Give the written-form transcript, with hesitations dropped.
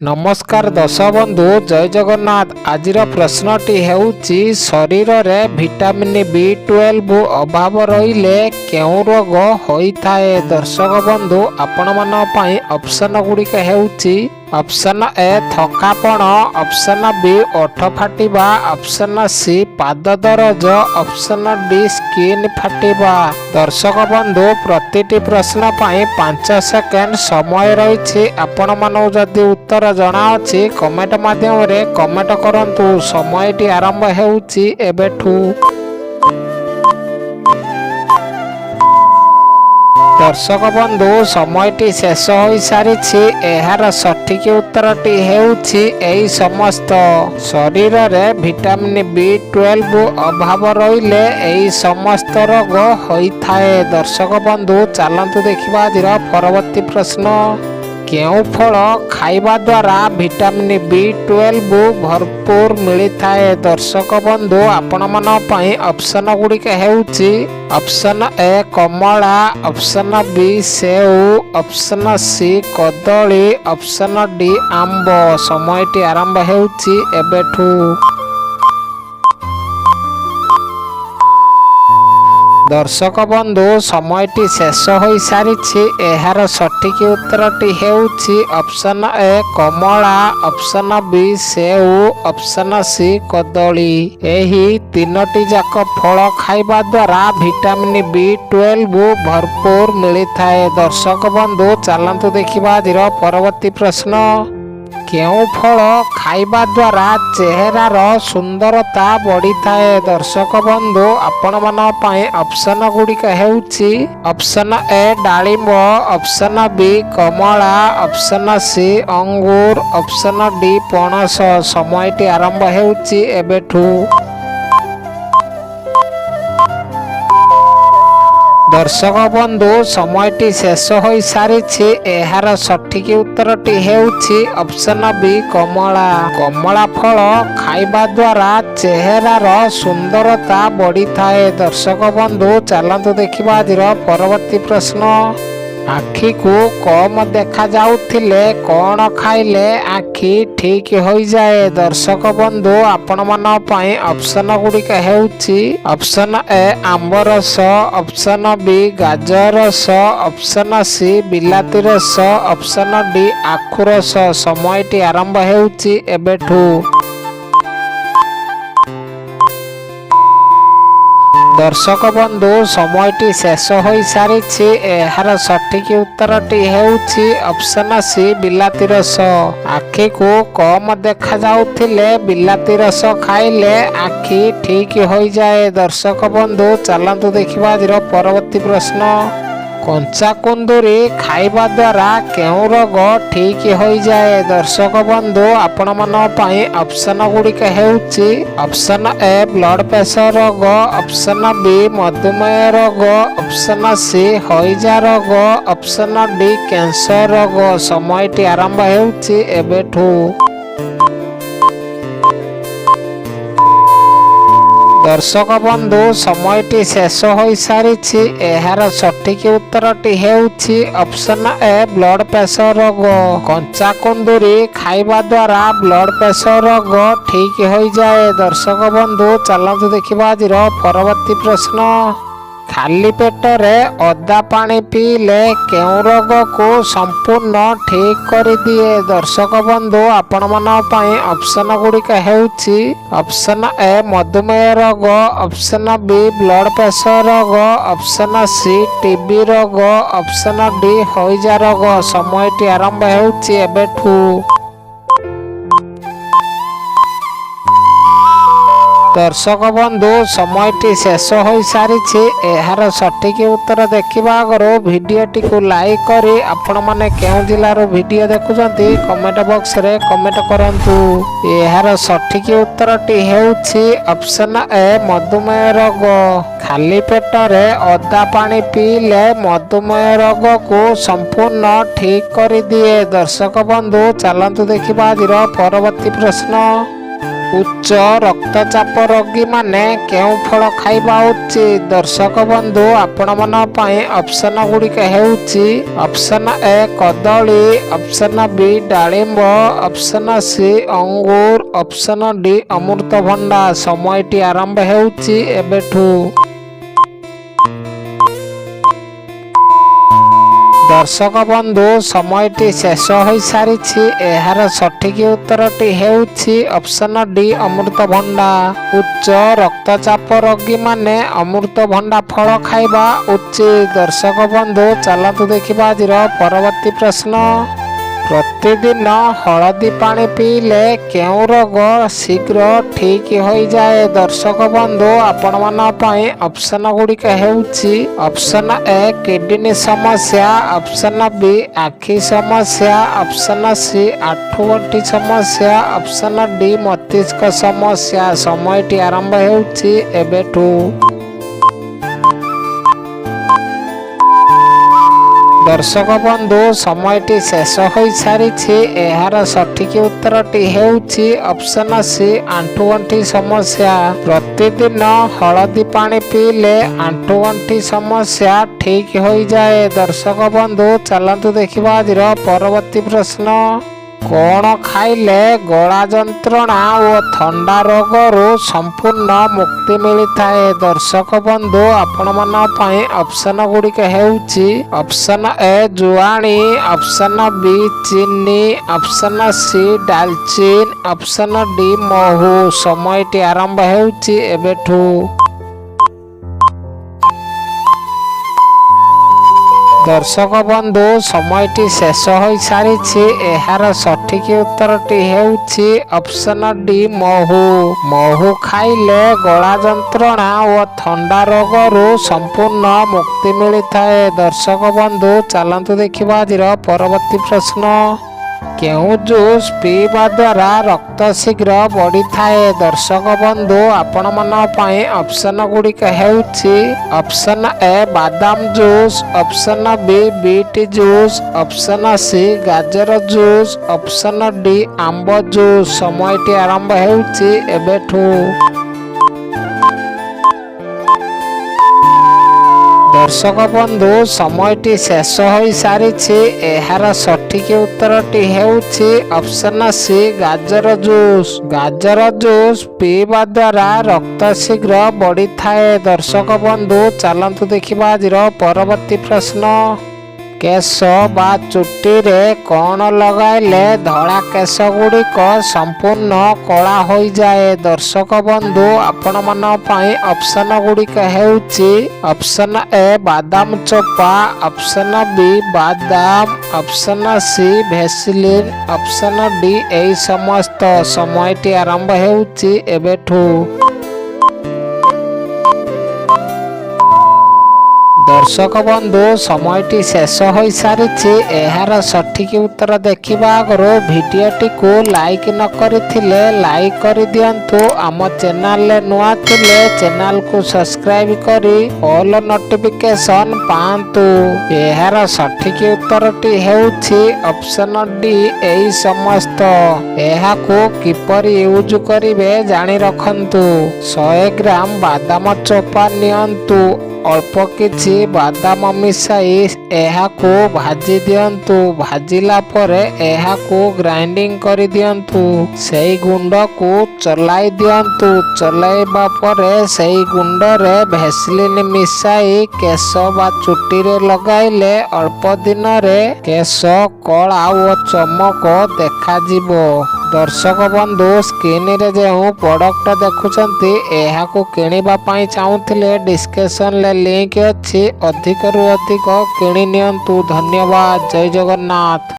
नमस्कार दर्शक बंधु जय जगन्नाथ। आज प्रश्नटी हेउची शरीर में विटामिन B12 अभाव रहिले केउ रोग होइथाए। दर्शक बंधु आपण मन पई ऑप्शन गुड़िक हेउची ऑप्शन ए थकापण, ऑप्शन बी ओठ फाटिबा, ऑप्शन सी पाद दरज, ऑप्शन डी स्किन फाटिबा। दर्शक बंधु प्रतिटी प्रश्न पई 5 सेकेंड समय रही। आपण मानू जदि उत्तर जना अछि कमेंट माध्यम रे कमेंट करंतु। समयटी आरंभ हेउची एबेठू। दर्शक बंधु समयटी शेष हो सारी। एहार सठिक उत्तरटी हेउछि एई समस्त। शरीर में विटामिन B12 अभाव रहिले एई समस्त रोग होइथाए। दर्शक बंधु चलंतु देखिबा आजिर परवर्ती प्रश्न। केउ फल खाइबा द्वारा विटामिन B12 भरपूर मिलिथाए। दर्शक बंधु आपण मन पई ऑप्शन गुड़िक हेउछि ऑप्शन ए कमला, ऑप्शन बी सेउ, ऑप्शन सी कदली, ऑप्शन डी आंब। समयटी आरंभ हेउछि एबेठू। दर्शक बंधु समयटी शेष हो सारी। एहार सठिक उत्तरटी हेउछि ऑप्शन ए कमला, ऑप्शन बी सेउ, ऑप्शन सी कदली। एही तीनोटी जाक फल खाइबा द्वारा विटामिन B12 भरपूर मिलिथाए। दर्शक बंधु चलंतु देखिबा आजिर परवर्ती प्रश्न। केउ फल खाइबा द्वारा चेहरार सुंदरता बढ़िथाए। दर्शक बंधु आपण मन पई ऑप्शन गुड़िक हेउछि ऑप्शन ए डालिंब, ऑप्शन बी कमला, ऑप्शन सी अंगूर, ऑप्शन डी पणस। समयटी आरंभ हेउछि एबेठू। दर्शक बंधु समयटी शेष हो सारी। एहार सठिक उत्तरटी हेउछि ऑप्शन बी कमला। कमला फल खाइबा द्वारा चेहरार सुंदरता बढ़िथाए। दर्शक बंधु चलंतु देखिबा आजिर परवर्ती प्रश्न। आखि को कम देखा जाउथिले कौन खाइले आखि ठीक हो जाए। दर्शक बंधु आपण मन पई ऑप्शन गुड़िक हेउछि ऑप्शन ए आंब रस, ऑप्शन बी गाजर रस, ऑप्शन सी बिलाती रस, ऑप्शन डी आखु रस। समयटी आरंभ हेउछि एबेठू। दर्शक बंधु समयटी शेष हो सारी। एहार सठिक उत्तरटी हेउछि ऑप्शन सी बिलाती रस। आखि को कम देखा जाउथिले बिलाती रस खाइले आखि ठीक हो जाए। दर्शक बंधु चलंतु देखिबा आजिर परवर्ती प्रश्न। कंचा कुंदुरी खाइबा द्वारा केउ रोग ठीक हो जाए। दर्शक बंधु आपण मन पई ऑप्शन गुड़िक हेउछि ऑप्शन ए ब्लड प्रेशर रोग, ऑप्शन बी मधुमेह रोग, ऑप्शन सी हइजा रोग, ऑप्शन डी कैंसर रोग। समयटी आरंभ हेउछि एबेठू। दर्शक बंधु समयटी शेष हो सारी। एहार सठिक उत्तरटी हेउछि ऑप्शन ए ब्लड प्रेशर रोग। कंचा कुंदुरी खाइबा द्वारा ब्लड प्रेशर रोग ठीक हो जाए। दर्शक बंधु चलंतु देखिबा आजिर परवर्ती प्रश्न। खाली पेट रे अदा पानी पीले केउ रोग को संपूर्ण ठीक कर दिए। दर्शक बंधु आपण मन पई ऑप्शन गुड़िक हेउछि ऑप्शन ए मधुमेह रोग, ऑप्शन बी ब्लड प्रेशर रोग, ऑप्शन सी टीबी रोग, ऑप्शन डी हइजा रोग। समयटी आरंभ हेउछि एबेठू। दर्शक बंधु समयटी शेष हो सारी। एहार सठिक उत्तर देखिबा आगरो भिडियोटी को लाइक करी आपण माने केउ जिल्लार भिडियो देखुचंती कमेंट बॉक्स रे कमेंट करंतु। एहार सठिक उत्तरटी हेउछि ऑप्शन ए मधुमेह रोग। खाली पेट रे अदा पानी पीले मधुमेह रोग को संपूर्ण ठीक कर दिए। दर्शक बंधु चलंतु देखिबा आजिर परवर्ती प्रश्न। ଉଚ୍ଚ ରକ୍ତଚାପ ରୋଗୀମାନେ କେଉଁ ଫଳ ଖାଇବା ଉଚିତ? ଦର୍ଶକ ବନ୍ଧୁ ଆପଣମାନଙ୍କ ପାଇଁ ଅପସନ ଗୁଡ଼ିକ ହେଉଛି ଅପସନ ଏ କଦଳୀ, ଅପସନ ବି ଡାଳିମ୍ବ, ଅପସନ ସି ଅଙ୍ଗୁର, ଅପସନ ଡି ଅମୃତଭଣ୍ଡା। ସମୟଟି ଆରମ୍ଭ ହେଉଛି ଏବେଠୁ। ଦର୍ଶକ ବନ୍ଧୁ ସମୟଟି ଶେଷ ହୋଇସାରିଛି। ଏହାର ସଠିକ ଉତ୍ତରଟି ହେଉଛି ଅପସନ ଡି ଅମୃତଭଣ୍ଡା। ଉଚ୍ଚ ରକ୍ତଚାପ ରୋଗୀମାନେ ଅମୃତଭଣ୍ଡା ଫଳ ଖାଇବା ଉଚିତ। ଦର୍ଶକ ବନ୍ଧୁ ଚାଲନ୍ତୁ ଦେଖିବା ଆଜିର ପରବର୍ତ୍ତୀ ପ୍ରଶ୍ନ। ପ୍ରତିଦିନ ହଳଦୀ ପାଣି ପିଇଲେ କେଉଁ ରୋଗ ଶୀଘ୍ର ଠିକ୍ ହୋଇଯାଏ? ଦର୍ଶକ ବନ୍ଧୁ ଆପଣମାନଙ୍କ ପାଇଁ ଅପସନ ଗୁଡ଼ିକ ହେଉଛି ଅପସନ ଏ କିଡନୀ ସମସ୍ୟା, ଅପସନ ବି ଆଖି ସମସ୍ୟା, ଅପସନ ସି ଆଣ୍ଠୁଗଣ୍ଠି ସମସ୍ୟା, ଅପସନ ଡି ମସ୍ତିଷ୍କ ସମସ୍ୟା। ସମୟଟି ଆରମ୍ଭ ହେଉଛି ଏବେଠୁ। ଦର୍ଶକ ବନ୍ଧୁ ସମୟଟି ଶେଷ ହୋଇସାରିଛି। ଏହାର ସଠିକ ଉତ୍ତରଟି ହେଉଛି ଅପସନ ସି ଆଣ୍ଠୁଗଣ୍ଠି ସମସ୍ୟା। ପ୍ରତିଦିନ ହଳଦୀ ପାଣି ପିଇଲେ ଆଣ୍ଠୁଗଣ୍ଠି ସମସ୍ୟା ଠିକ୍ ହୋଇଯାଏ। ଦର୍ଶକ ବନ୍ଧୁ ଚାଲନ୍ତୁ ଦେଖିବା ଆଜିର ପରବର୍ତ୍ତୀ ପ୍ରଶ୍ନ। କଣ ଖାଇଲେ ଗଳା ଯନ୍ତ୍ରଣା ଓ ଥଣ୍ଡା ରୋଗରୁ ସମ୍ପୂର୍ଣ୍ଣ ମୁକ୍ତି ମିଳିଥାଏ? ଦର୍ଶକ ବନ୍ଧୁ ଆପଣମାନଙ୍କ ପାଇଁ ଅପସନ ଗୁଡ଼ିକ ହେଉଛି ଅପସନ ଏ ଜୁଆଣି, ଅପସନ ବି ଚିନି, ଅପସନ ସି ଡାଲଚିନି, ଅପସନ ଡି ମହୁ। ସମୟଟି ଆରମ୍ଭ ହେଉଛି ଏବେଠୁ। ଦର୍ଶକ ବନ୍ଧୁ ସମୟଟି ଶେଷ ହୋଇସାରିଛି। ଏହାର ସଠିକ ଉତ୍ତରଟି ହେଉଛି ଅପସନ ଡି ମହୁ। ମହୁ ଖାଇଲେ ଗଳା ଯନ୍ତ୍ରଣା ଓ ଥଣ୍ଡା ରୋଗରୁ ସମ୍ପୂର୍ଣ୍ଣ ମୁକ୍ତି ମିଳିଥାଏ। ଦର୍ଶକ ବନ୍ଧୁ ଚାଲନ୍ତୁ ଦେଖିବା ଆଜିର ପରବର୍ତ୍ତୀ ପ୍ରଶ୍ନ। କେଉଁ ଜୁସ୍ ପିଇବା ଦ୍ୱାରା ରକ୍ତ ଶୀଘ୍ର ବଢ଼ିଥାଏ? ଦର୍ଶକ ବନ୍ଧୁ ଆପଣମାନଙ୍କ ପାଇଁ ଅପସନ ଗୁଡ଼ିକ ହେଉଛି ଅପସନ ଏ ବାଦାମ ଜୁସ୍, ଅପସନ ବି ବିଟ୍ ଜୁସ୍, ଅପସନ ସି ଗାଜର ଜୁସ୍, ଅପସନ ଡି ଆମ୍ବ ଜୁସ୍। ସମୟଟି ଆରମ୍ଭ ହେଉଛି ଏବେଠୁ। ଦର୍ଶକ ବନ୍ଧୁ ସମୟଟି ଶେଷ ହୋଇସାରିଛି। ଏହାର ସଠିକ ଉତ୍ତରଟି ହେଉଛି ଅପସନ ସି ଗାଜର ଜୁସ୍। ଗାଜର ଜୁସ୍ ପିଇବା ଦ୍ୱାରା ରକ୍ତ ଶୀଘ୍ର ବଢ଼ିଥାଏ। ଦର୍ଶକ ବନ୍ଧୁ ଚାଲନ୍ତୁ ଦେଖିବା ଆଜିର ପରବର୍ତ୍ତୀ ପ୍ରଶ୍ନ। କେଶ ବା ଚୁଟିରେ କଣ ଲଗାଇଲେ ଧଳା କେଶ ଗୁଡ଼ିକ ସମ୍ପୂର୍ଣ୍ଣ କଳା ହୋଇଯାଏ? ଦର୍ଶକ ବନ୍ଧୁ ଆପଣମାନଙ୍କ ପାଇଁ ଅପସନ ଗୁଡ଼ିକ ହେଉଛି ଅପସନ ଏ ବାଦାମ ଚୋପା, ଅପସନ ବି ବାଦାମ, option C Vaseline, option D ଏହି ସମସ୍ତ। ସମୟଟି ଆରମ୍ଭ ହେଉଛି ଏବେଠୁ। ଦର୍ଶକ ବନ୍ଧୁ ସମୟଟି ଶେଷ ହୋଇସାରିଛି। ଏହାର ସଠିକ ଉତ୍ତର ଦେଖିବା ଆଗରୁ ଭିଡ଼ିଓଟିକୁ ଲାଇକ୍ ନ କରିଥିଲେ ଲାଇକ୍ କରିଦିଅନ୍ତୁ। ଆମ ଚ୍ୟାନେଲରେ ନୂଆ ଥିଲେ ଚ୍ୟାନେଲକୁ ସବସ୍କ୍ରାଇବ କରି ଅଲ୍ ନୋଟିଫିକେସନ ପାଆନ୍ତୁ। ଏହାର ସଠିକ ଉତ୍ତରଟି ହେଉଛି ଅପସନ ଡି ଏହି ସମସ୍ତ। ଏହାକୁ କିପରି ୟୁଜ କରିବେ ଜାଣି ରଖନ୍ତୁ। 100 ଗ୍ରାମ ବାଦାମ ଚୋପା ନିଅନ୍ତୁ। ଅଳ୍ପ କିଛି ବାଦାମ ମିଶାଇ ଏହାକୁ ଭାଜି ଦିଅନ୍ତୁ। ଭାଜିଲା ପରେ ଏହାକୁ ଗ୍ରାଇଣ୍ଡିଙ୍ଗ କରିଦିଅନ୍ତୁ। ସେହି ଗୁଣ୍ଡକୁ ଚଲାଇ ଦିଅନ୍ତୁ। ଚଲାଇବା ପରେ ସେହି ଗୁଣ୍ଡରେ ଭେସଲିନ୍ ମିଶାଇ କେଶ ବା ଚୁଟିରେ ଲଗାଇଲେ ଅଳ୍ପ ଦିନରେ କେଶ କଳା ଓ ଚମକ ଦେଖାଯିବ। ଦର୍ଶକ ବନ୍ଧୁ ସ୍କ୍ରିନରେ ଯେଉଁ ପ୍ରଡକ୍ଟ ଦେଖୁଛନ୍ତି ଏହାକୁ କିଣିବା ପାଇଁ ଚାହୁଁଥିଲେ ଡିସ୍କ୍ରିପସନରେ ଲିଙ୍କ ଅଛି। ଅଧିକରୁ ଅଧିକ କିଣି ନିଅନ୍ତୁ। ଧନ୍ୟବାଦ। ଜୟ ଜଗନ୍ନାଥ।